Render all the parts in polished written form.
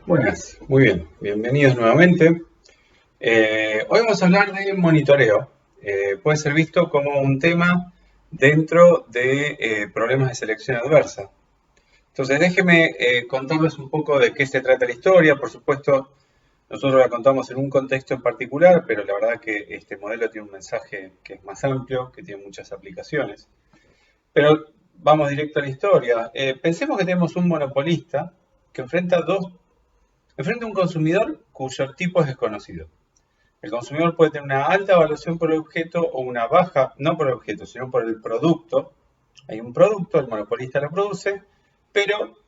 Buenas, muy bien, bienvenidos nuevamente. Hoy vamos a hablar de monitoreo. Puede ser visto como un tema dentro de problemas de selección adversa. Entonces, déjeme contarles un poco de qué se trata la historia. Por supuesto, nosotros la contamos en un contexto en particular, pero la verdad que este modelo tiene un mensaje que es más amplio, que tiene muchas aplicaciones. Pero vamos directo a la historia. Pensemos que tenemos un monopolista que enfrenta a un consumidor cuyo tipo es desconocido. El consumidor puede tener una alta evaluación por el objeto o una baja, no por el objeto, sino por el producto. Hay un producto, el monopolista lo produce, pero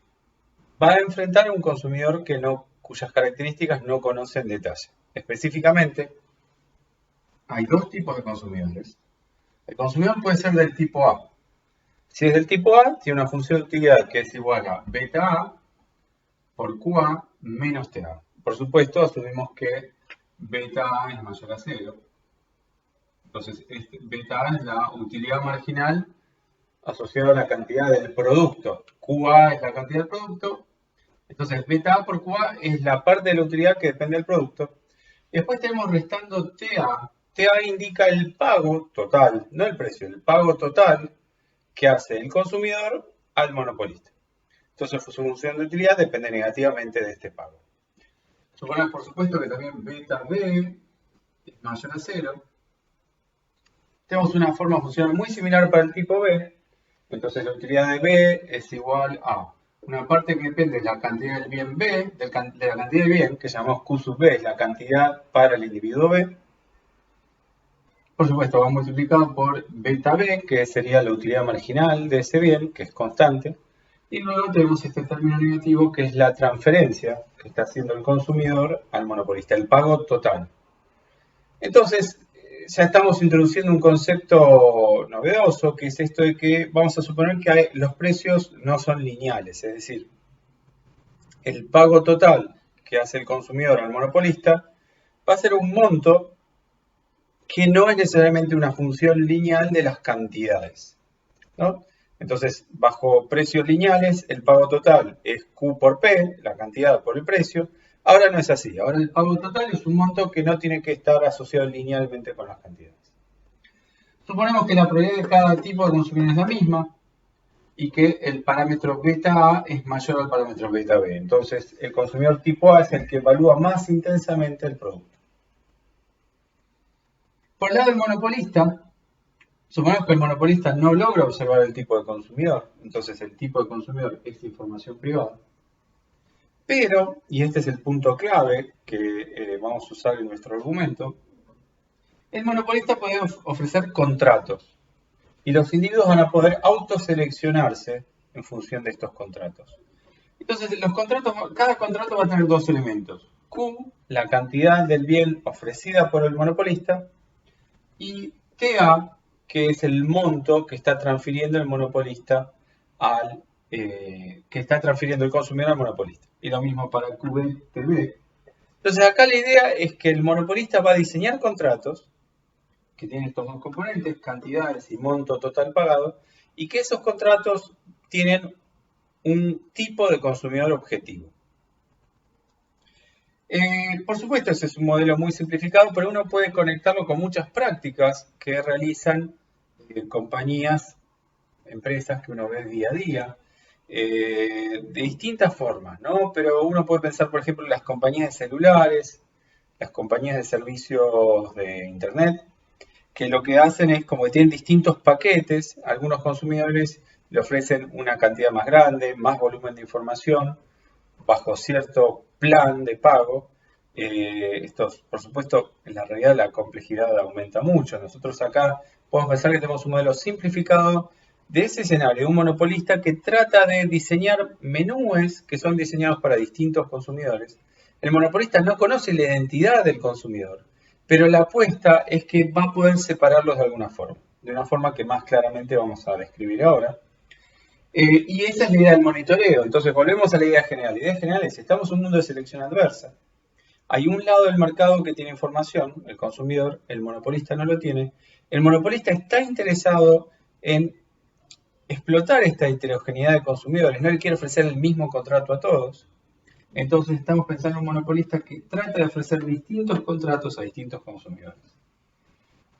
va a enfrentar a un consumidor cuyas características no conoce en detalle. Específicamente, hay dos tipos de consumidores. El consumidor puede ser del tipo A. Si es del tipo A, tiene una función de utilidad que es igual a beta A por QA menos TA. Por supuesto, asumimos que beta A es mayor a cero. Entonces, beta A es la utilidad marginal asociada a la cantidad del producto. QA es la cantidad del producto. Entonces, beta A por QA es la parte de la utilidad que depende del producto. Y después tenemos restando TA. TA indica el pago total, no el precio, el pago total que hace el consumidor al monopolista. Entonces, su función de utilidad depende negativamente de este pago. Suponemos, por supuesto, que también beta B es mayor a cero. Tenemos una forma funcional muy similar para el tipo B. Entonces, la utilidad de B es igual a una parte que depende de la cantidad del bien B, de la cantidad de bien, que llamamos Q sub B, es la cantidad para el individuo B. Por supuesto, va multiplicado por beta B, que sería la utilidad marginal de ese bien, que es constante. Y luego tenemos este término negativo, que es la transferencia que está haciendo el consumidor al monopolista, el pago total. Entonces, ya estamos introduciendo un concepto novedoso, que es esto de que vamos a suponer que los precios no son lineales, es decir, el pago total que hace el consumidor al monopolista va a ser un monto que no es necesariamente una función lineal de las cantidades, ¿no? Entonces, bajo precios lineales, el pago total es Q por P, la cantidad por el precio. Ahora no es así. Ahora el pago total es un monto que no tiene que estar asociado linealmente con las cantidades. Suponemos que la probabilidad de cada tipo de consumidor es la misma y que el parámetro beta A es mayor al parámetro beta B. Entonces, el consumidor tipo A es el que evalúa más intensamente el producto. Por el lado del monopolista, suponemos que el monopolista no logra observar el tipo de consumidor. Entonces, el tipo de consumidor es información privada. Pero, y este es el punto clave que vamos a usar en nuestro argumento, el monopolista puede ofrecer contratos y los individuos van a poder autoseleccionarse en función de estos contratos. Entonces, cada contrato va a tener dos elementos. Q, la cantidad del bien ofrecida por el monopolista, y TA, que es el monto que está transfiriendo el monopolista que está transfiriendo el consumidor al monopolista. Y lo mismo para QB, Entonces, acá la idea es que el monopolista va a diseñar contratos que tienen estos dos componentes, cantidades y monto total pagado, y que esos contratos tienen un tipo de consumidor objetivo. Por supuesto, ese es un modelo muy simplificado, pero uno puede conectarlo con muchas prácticas que realizan compañías, empresas que uno ve día a día, de distintas formas, ¿no? Pero uno puede pensar, por ejemplo, en las compañías de celulares, las compañías de servicios de Internet, que lo que hacen es como que tienen distintos paquetes, algunos consumidores le ofrecen una cantidad más grande, más volumen de información, bajo cierto plan de pago. Por supuesto, en la realidad la complejidad aumenta mucho. Nosotros acá podemos pensar que tenemos un modelo simplificado de ese escenario, un monopolista que trata de diseñar menúes que son diseñados para distintos consumidores. El monopolista no conoce la identidad del consumidor, pero la apuesta es que va a poder separarlos de alguna forma, de una forma que más claramente vamos a describir ahora. Y esa es la idea del monitoreo. Entonces, volvemos a la idea general. La idea general es, estamos en un mundo de selección adversa. Hay un lado del mercado que tiene información, el consumidor, el monopolista no lo tiene. El monopolista está interesado en explotar esta heterogeneidad de consumidores, no le quiere ofrecer el mismo contrato a todos. Entonces estamos pensando en un monopolista que trata de ofrecer distintos contratos a distintos consumidores.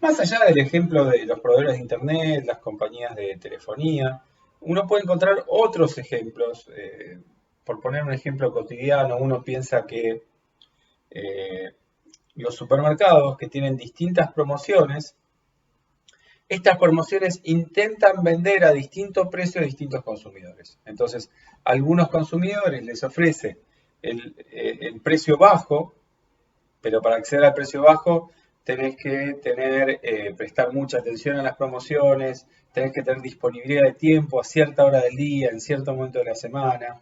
Más allá del ejemplo de los proveedores de Internet, las compañías de telefonía, uno puede encontrar otros ejemplos. Por poner un ejemplo cotidiano, uno piensa que los supermercados que tienen distintas promociones, estas promociones intentan vender a distintos precios a distintos consumidores. Entonces, a algunos consumidores les ofrece el precio bajo, pero para acceder al precio bajo tenés que prestar mucha atención a las promociones, tenés que tener disponibilidad de tiempo a cierta hora del día, en cierto momento de la semana.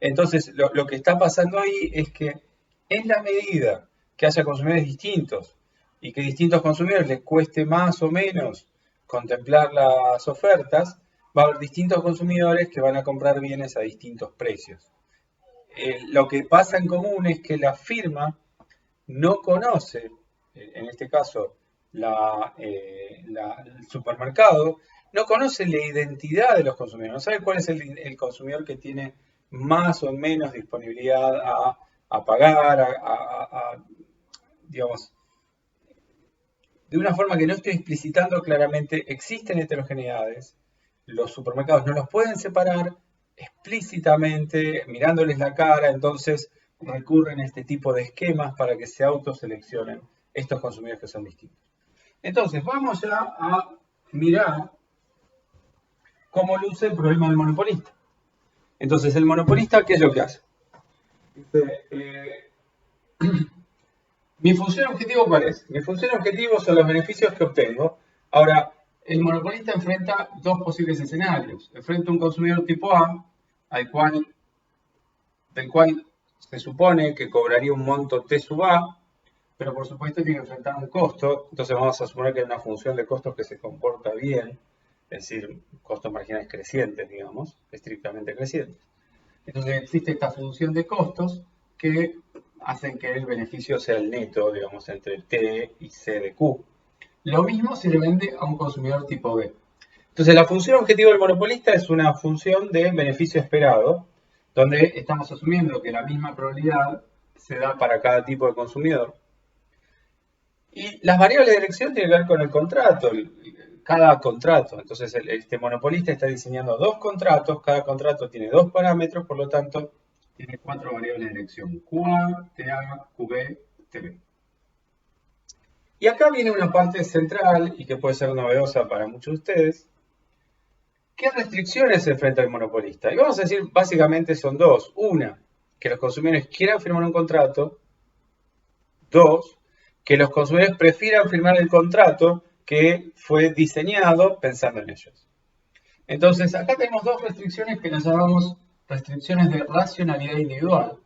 Entonces, lo que está pasando ahí es que en la medida que haya consumidores distintos y que a distintos consumidores les cueste más o menos contemplar las ofertas, va a haber distintos consumidores que van a comprar bienes a distintos precios. Lo que pasa en común es que la firma no conoce, en este caso el supermercado, no conoce la identidad de los consumidores, no sabe cuál es el consumidor que tiene más o menos disponibilidad a pagar, digamos, de una forma que no estoy explicitando claramente, existen heterogeneidades, los supermercados no los pueden separar explícitamente, mirándoles la cara, entonces recurren a este tipo de esquemas para que se autoseleccionen estos consumidores que son distintos. Entonces, vamos ya a mirar cómo luce el problema del monopolista. Entonces, el monopolista, ¿qué es lo que hace? Dice, ¿mi función objetivo cuál es? Mi función objetivo son los beneficios que obtengo. Ahora, el monopolista enfrenta dos posibles escenarios. Enfrenta un consumidor tipo A, del cual se supone que cobraría un monto T sub A, pero por supuesto tiene que enfrentar un costo. Entonces vamos a suponer que hay una función de costos que se comporta bien, es decir, costos marginales crecientes, digamos, estrictamente crecientes. Entonces existe esta función de costos que hacen que el beneficio sea el neto, digamos, entre T y C de Q. Lo mismo se le vende a un consumidor tipo B. Entonces la función objetivo del monopolista es una función de beneficio esperado, donde estamos asumiendo que la misma probabilidad se da para cada tipo de consumidor. Y las variables de elección tienen que ver con el contrato, cada contrato. Entonces este monopolista está diseñando dos contratos, cada contrato tiene dos parámetros, por lo tanto tiene cuatro variables de elección: QA, TA, QB, TB. Y acá viene una parte central y que puede ser novedosa para muchos de ustedes. ¿Qué restricciones se enfrenta el monopolista? Y vamos a decir, básicamente son dos. Una, que los consumidores quieran firmar un contrato. Dos, que los consumidores prefieran firmar el contrato que fue diseñado pensando en ellos. Entonces, acá tenemos dos restricciones que las llamamos restricciones de racionalidad individual.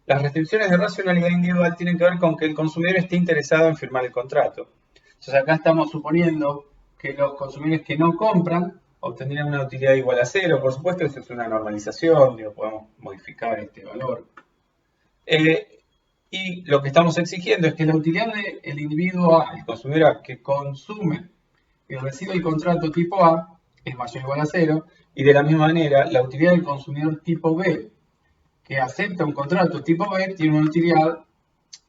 Las restricciones de racionalidad individual tienen que ver con que el consumidor esté interesado en firmar el contrato. Entonces, acá estamos suponiendo que los consumidores que no compran obtendrían una utilidad igual a cero. Por supuesto, eso es una normalización, podemos modificar este valor. Y lo que estamos exigiendo es que la utilidad del individuo A, el consumidor A, que consume y recibe el contrato tipo A, es mayor o igual a cero, y de la misma manera, la utilidad del consumidor tipo B, que acepta un contrato tipo B, tiene una utilidad,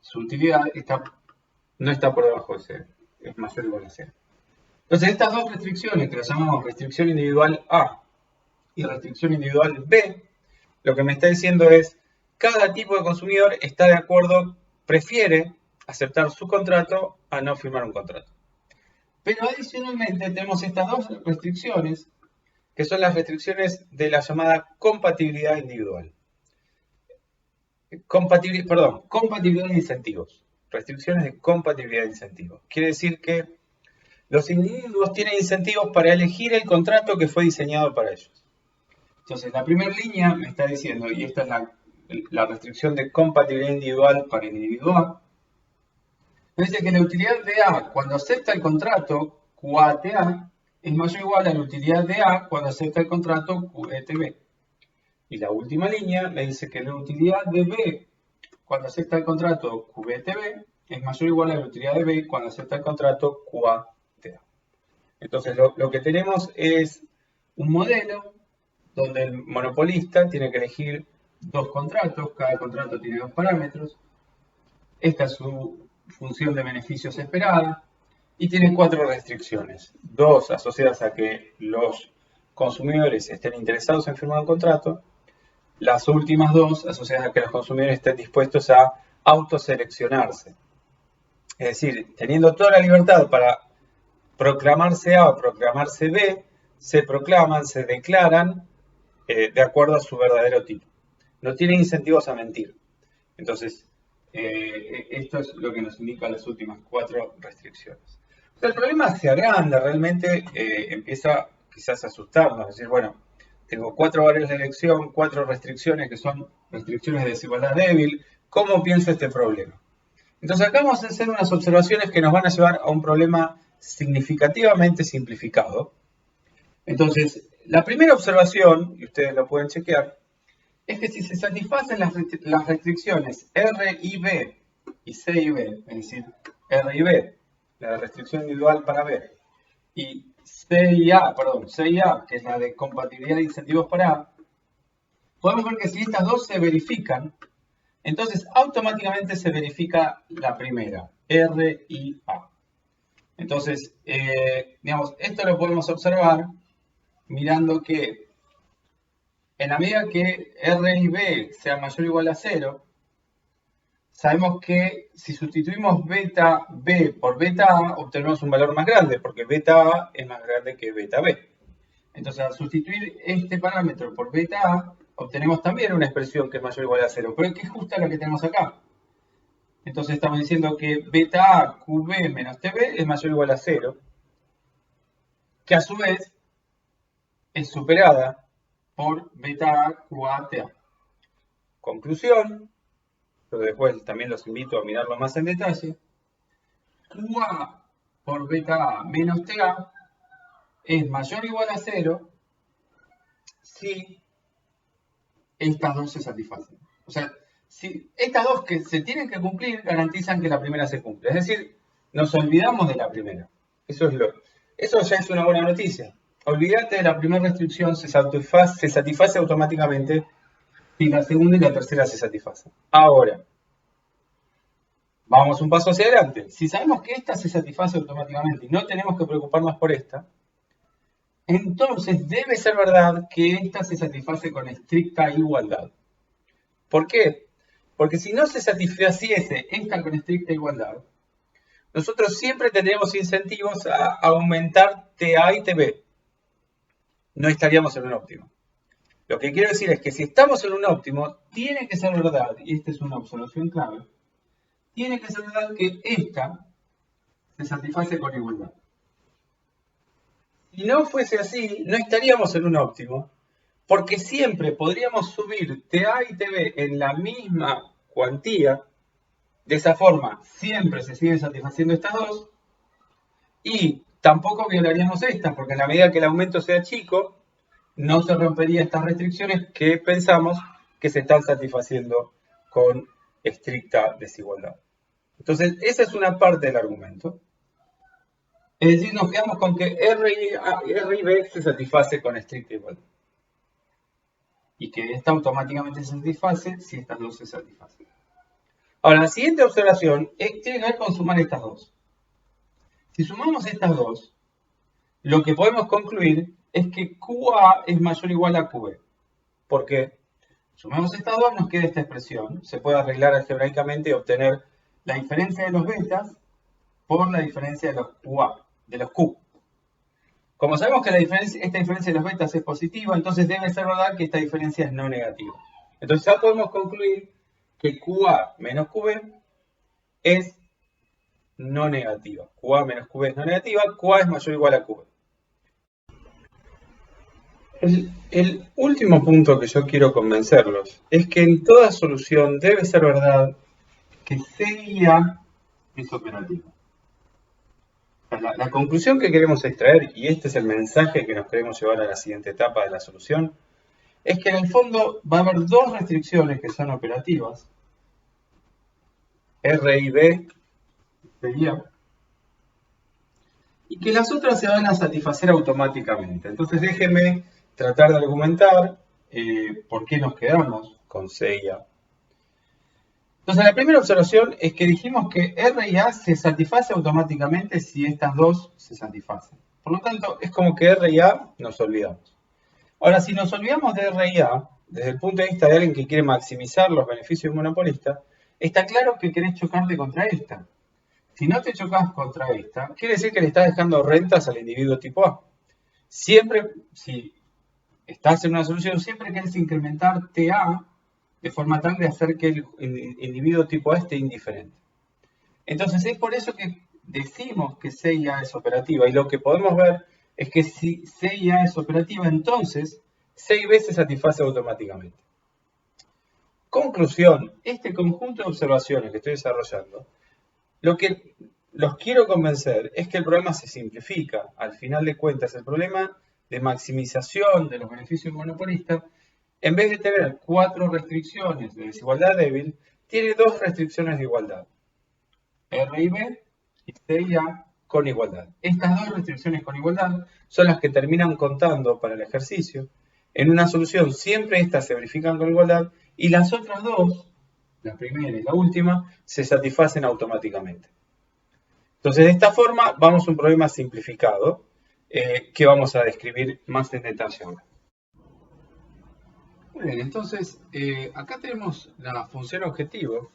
su utilidad no está por debajo de cero, es mayor o igual a cero. Entonces, estas dos restricciones, que las llamamos restricción individual A y restricción individual B, lo que me está diciendo es, cada tipo de consumidor está de acuerdo, prefiere aceptar su contrato a no firmar un contrato. Pero adicionalmente tenemos estas dos restricciones, que son las restricciones de la llamada compatibilidad individual. Compatibilidad de incentivos. Restricciones de compatibilidad de incentivos. Quiere decir que los individuos tienen incentivos para elegir el contrato que fue diseñado para ellos. Entonces, la primera línea me está diciendo, y esta es la restricción de compatibilidad individual para el individuo A, me dice que la utilidad de A cuando acepta el contrato QATA es mayor o igual a la utilidad de A cuando acepta el contrato QETB. Y la última línea me dice que la utilidad de B cuando acepta el contrato QBTB es mayor o igual a la utilidad de B cuando acepta el contrato QATA. Entonces lo que tenemos es un modelo donde el monopolista tiene que elegir dos contratos, cada contrato tiene dos parámetros. Esta es su función de beneficios esperada y tiene cuatro restricciones. Dos asociadas a que los consumidores estén interesados en firmar un contrato. Las últimas dos asociadas a que los consumidores estén dispuestos a autoseleccionarse. Es decir, teniendo toda la libertad para proclamarse A o proclamarse B, se proclaman, se declaran de acuerdo a su verdadero tipo. No tienen incentivos a mentir. Entonces, esto es lo que nos indican las últimas cuatro restricciones. O sea, el problema se agranda, realmente empieza quizás a asustarnos, es decir, bueno, tengo cuatro variables de elección, cuatro restricciones que son restricciones de desigualdad débil, ¿cómo pienso este problema? Entonces acá vamos a hacer unas observaciones que nos van a llevar a un problema significativamente simplificado. Entonces, la primera observación, y ustedes lo pueden chequear, es que si se satisfacen las restricciones R y B y C y B, es decir, R y B, la restricción individual para B, y C y A, que es la de compatibilidad de incentivos para A, podemos ver que si estas dos se verifican, entonces automáticamente se verifica la primera, R y A. Entonces, digamos, esto lo podemos observar mirando que en la medida que R y B sea mayor o igual a 0, sabemos que si sustituimos beta B por beta A, obtenemos un valor más grande, porque beta A es más grande que beta B. Entonces, al sustituir este parámetro por beta A, obtenemos también una expresión que es mayor o igual a 0, pero que es justa la que tenemos acá. Entonces, estamos diciendo que beta A QB menos TB es mayor o igual a 0, que a su vez es superada por beta A QA TA. Conclusión, pero después también los invito a mirarlo más en detalle. QA por beta A menos TA es mayor o igual a 0 si estas dos se satisfacen. O sea, si estas dos que se tienen que cumplir garantizan que la primera se cumple. Es decir, nos olvidamos de la primera. Eso ya es una buena noticia. Olvídate de la primera restricción, se satisface automáticamente si la segunda y la tercera se satisfacen. Ahora, vamos un paso hacia adelante. Si sabemos que esta se satisface automáticamente y no tenemos que preocuparnos por esta, entonces debe ser verdad que esta se satisface con estricta igualdad. ¿Por qué? Porque si no se satisfaciese esta con estricta igualdad, nosotros siempre tendríamos incentivos a aumentar TA y TB. No estaríamos en un óptimo. Lo que quiero decir es que si estamos en un óptimo, tiene que ser verdad, y esta es una observación clave, tiene que ser verdad que esta se satisface con igualdad. Si no fuese así, no estaríamos en un óptimo, porque siempre podríamos subir TA y TB en la misma cuantía. De esa forma, siempre se siguen satisfaciendo estas dos, y tampoco violaríamos estas, porque en la medida que el aumento sea chico, no se rompería estas restricciones que pensamos que se están satisfaciendo con estricta desigualdad. Entonces, esa es una parte del argumento. Es decir, nos quedamos con que R y B se satisface con estricta igualdad. Y que esta automáticamente se satisface si estas dos se satisfacen. Ahora, la siguiente observación tiene que ver con sumar estas dos. Si sumamos estas dos, lo que podemos concluir es que QA es mayor o igual a QB. ¿Por qué? Sumemos estas dos, nos queda esta expresión. Se puede arreglar algebraicamente y obtener la diferencia de los betas por la diferencia de los QA, de los Q. Como sabemos que esta diferencia de los betas es positiva, entonces debe ser verdad que esta diferencia es no negativa. Entonces ya podemos concluir que QA menos QB es no negativa. QA menos QB es no negativa, QA es mayor o igual a QB. El último punto que yo quiero convencerlos es que en toda solución debe ser verdad que C y A es operativo. La conclusión que queremos extraer, y este es el mensaje que nos queremos llevar a la siguiente etapa de la solución, es que en el fondo va a haber dos restricciones que son operativas, R y B, C y A, y que las otras se van a satisfacer automáticamente. Entonces déjenme tratar de argumentar por qué nos quedamos con C y A. Entonces, la primera observación es que dijimos que R y A se satisface automáticamente si estas dos se satisfacen. Por lo tanto, es como que R y A nos olvidamos. Ahora, si nos olvidamos de R y A, desde el punto de vista de alguien que quiere maximizar los beneficios monopolistas, está claro que querés chocarte contra esta. Si no te chocas contra esta, quiere decir que le estás dejando rentas al individuo tipo A. Siempre, si estás en una solución, siempre querés incrementar TA de forma tal de hacer que el individuo tipo A esté indiferente. Entonces es por eso que decimos que C y A es operativa, y lo que podemos ver es que si C y A es operativa, entonces C y B se satisface automáticamente. Conclusión, este conjunto de observaciones que estoy desarrollando, lo que los quiero convencer es que el problema se simplifica. Al final de cuentas, el problema de maximización de los beneficios monopolistas, en vez de tener 4 restricciones de desigualdad débil, tiene 2 restricciones de igualdad. R y B y C y A con igualdad. Estas 2 restricciones con igualdad son las que terminan contando para el ejercicio. En una solución siempre estas se verifican con igualdad y las otras 2, la primera y la última, se satisfacen automáticamente. Entonces, de esta forma, vamos a un problema simplificado que vamos a describir más en detalle ahora. Muy bien, entonces, acá tenemos la función objetivo.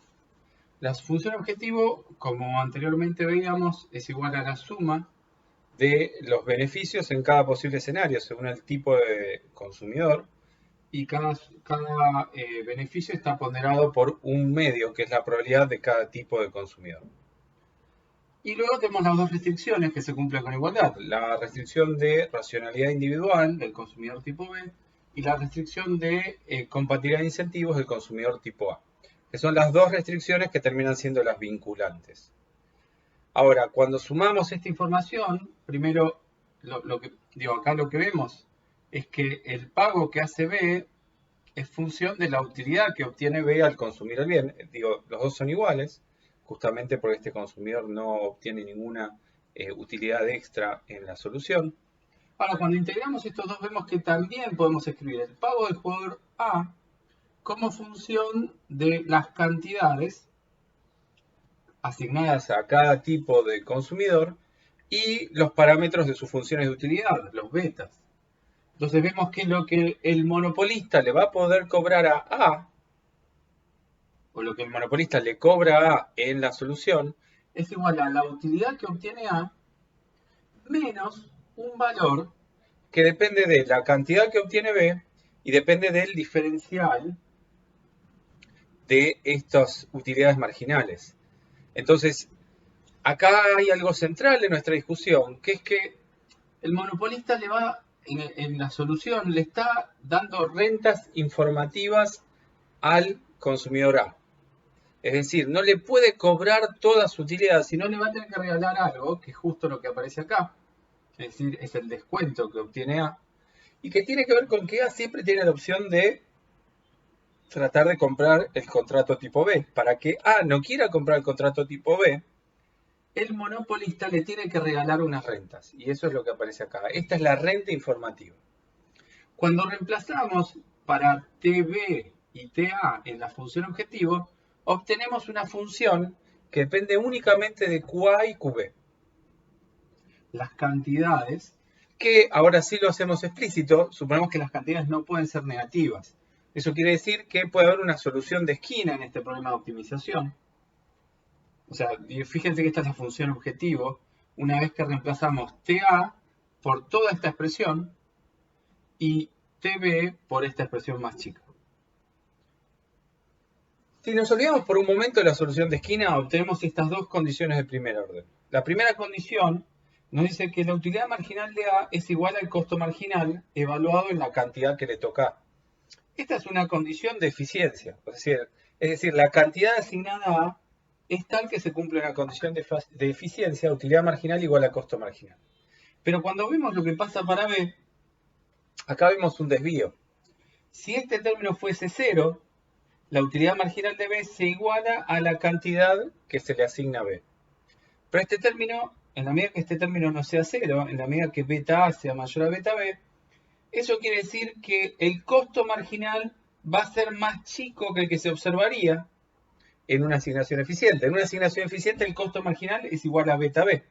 La función objetivo, como anteriormente veíamos, es igual a la suma de los beneficios en cada posible escenario, según el tipo de consumidor. Y cada beneficio está ponderado por un medio, que es la probabilidad de cada tipo de consumidor. Y luego tenemos las 2 restricciones que se cumplen con igualdad. La restricción de racionalidad individual del consumidor tipo B y la restricción de compatibilidad de incentivos del consumidor tipo A, que son las 2 restricciones que terminan siendo las vinculantes. Ahora, cuando sumamos esta información, primero, acá lo que vemos es que el pago que hace B es función de la utilidad que obtiene B al consumir el bien. Los dos son iguales, justamente porque este consumidor no obtiene ninguna utilidad extra en la solución. Ahora, cuando integramos estos dos, vemos que también podemos escribir el pago del jugador A como función de las cantidades asignadas a cada tipo de consumidor y los parámetros de sus funciones de utilidad, los betas. Entonces vemos que lo que el monopolista le va a poder cobrar a A, o lo que el monopolista le cobra a A en la solución, es igual a la utilidad que obtiene A menos un valor que depende de la cantidad que obtiene B y depende del diferencial de estas utilidades marginales. Entonces, acá hay algo central en nuestra discusión, que es que el monopolista le va, en la solución, le está dando rentas informativas al consumidor A. Es decir, no le puede cobrar toda su utilidad, sino le va a tener que regalar algo, que es justo lo que aparece acá. Es decir, es el descuento que obtiene A. Y que tiene que ver con que A siempre tiene la opción de tratar de comprar el contrato tipo B. Para que A no quiera comprar el contrato tipo B, el monopolista le tiene que regalar unas rentas. Y eso es lo que aparece acá. Esta es la renta informativa. Cuando reemplazamos para TB y TA en la función objetivo, obtenemos una función que depende únicamente de QA y QB. Las cantidades, que ahora sí lo hacemos explícito, suponemos que las cantidades no pueden ser negativas. Eso quiere decir que puede haber una solución de esquina en este problema de optimización. O sea, fíjense que esta es la función objetivo, una vez que reemplazamos TA por toda esta expresión y TB por esta expresión más chica. Si nos olvidamos por un momento de la solución de esquina, obtenemos estas 2 condiciones de primer orden. La primera condición nos dice que la utilidad marginal de A es igual al costo marginal evaluado en la cantidad que le toca A. Esta es una condición de eficiencia, es decir, la cantidad asignada a A es tal que se cumple una condición de eficiencia, utilidad marginal igual a costo marginal. Pero cuando vemos lo que pasa para B, acá vemos un desvío. Si este término fuese 0, la utilidad marginal de B se iguala a la cantidad que se le asigna a B. Pero este término, en la medida que este término no sea 0, en la medida que beta A sea mayor a beta B, eso quiere decir que el costo marginal va a ser más chico que el que se observaría en una asignación eficiente. En una asignación eficiente el costo marginal es igual a beta B.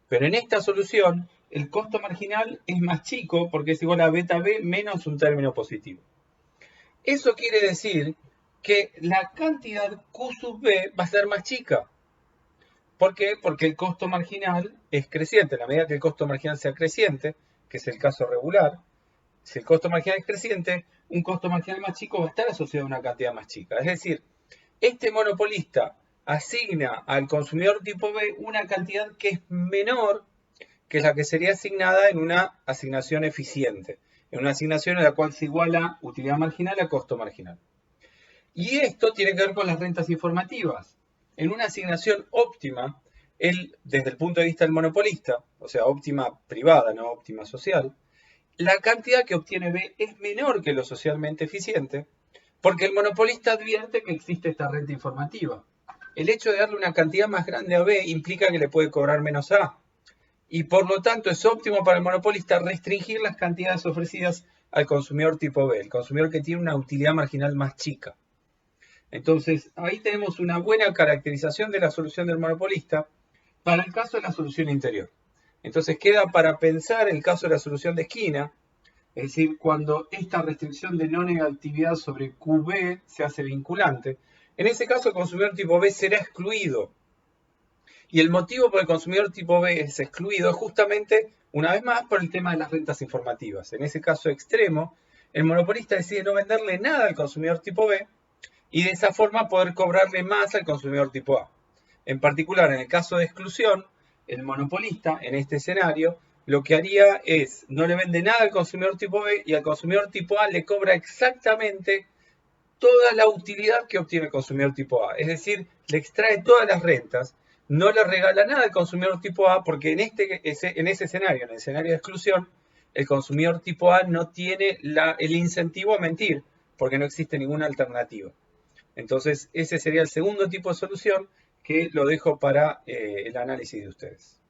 Pero en esta solución el costo marginal es más chico porque es igual a beta B menos un término positivo. Eso quiere decir que la cantidad Q sub B va a ser más chica. ¿Por qué? Porque el costo marginal es creciente. En la medida que el costo marginal sea creciente, que es el caso regular, si el costo marginal es creciente, un costo marginal más chico va a estar asociado a una cantidad más chica. Es decir, este monopolista asigna al consumidor tipo B una cantidad que es menor que la que sería asignada en una asignación eficiente, en una asignación en la cual se iguala utilidad marginal a costo marginal. Y esto tiene que ver con las rentas informativas. En una asignación óptima, desde el punto de vista del monopolista, o sea, óptima privada, no óptima social, la cantidad que obtiene B es menor que lo socialmente eficiente, porque el monopolista advierte que existe esta renta informativa. El hecho de darle una cantidad más grande a B implica que le puede cobrar menos a A. Y por lo tanto es óptimo para el monopolista restringir las cantidades ofrecidas al consumidor tipo B, el consumidor que tiene una utilidad marginal más chica. Entonces, ahí tenemos una buena caracterización de la solución del monopolista para el caso de la solución interior. Entonces, queda para pensar el caso de la solución de esquina, es decir, cuando esta restricción de no negatividad sobre QB se hace vinculante. En ese caso, el consumidor tipo B será excluido. Y el motivo por el consumidor tipo B es excluido es justamente, una vez más, por el tema de las rentas informativas. En ese caso extremo, el monopolista decide no venderle nada al consumidor tipo B y de esa forma poder cobrarle más al consumidor tipo A. En particular, en el caso de exclusión, el monopolista, en este escenario, lo que haría es no le vende nada al consumidor tipo B y al consumidor tipo A le cobra exactamente toda la utilidad que obtiene el consumidor tipo A. Es decir, le extrae todas las rentas, no le regala nada al consumidor tipo A porque en ese escenario, en el escenario de exclusión, el consumidor tipo A no tiene el incentivo a mentir porque no existe ninguna alternativa. Entonces, ese sería el segundo tipo de solución que lo dejo para el análisis de ustedes.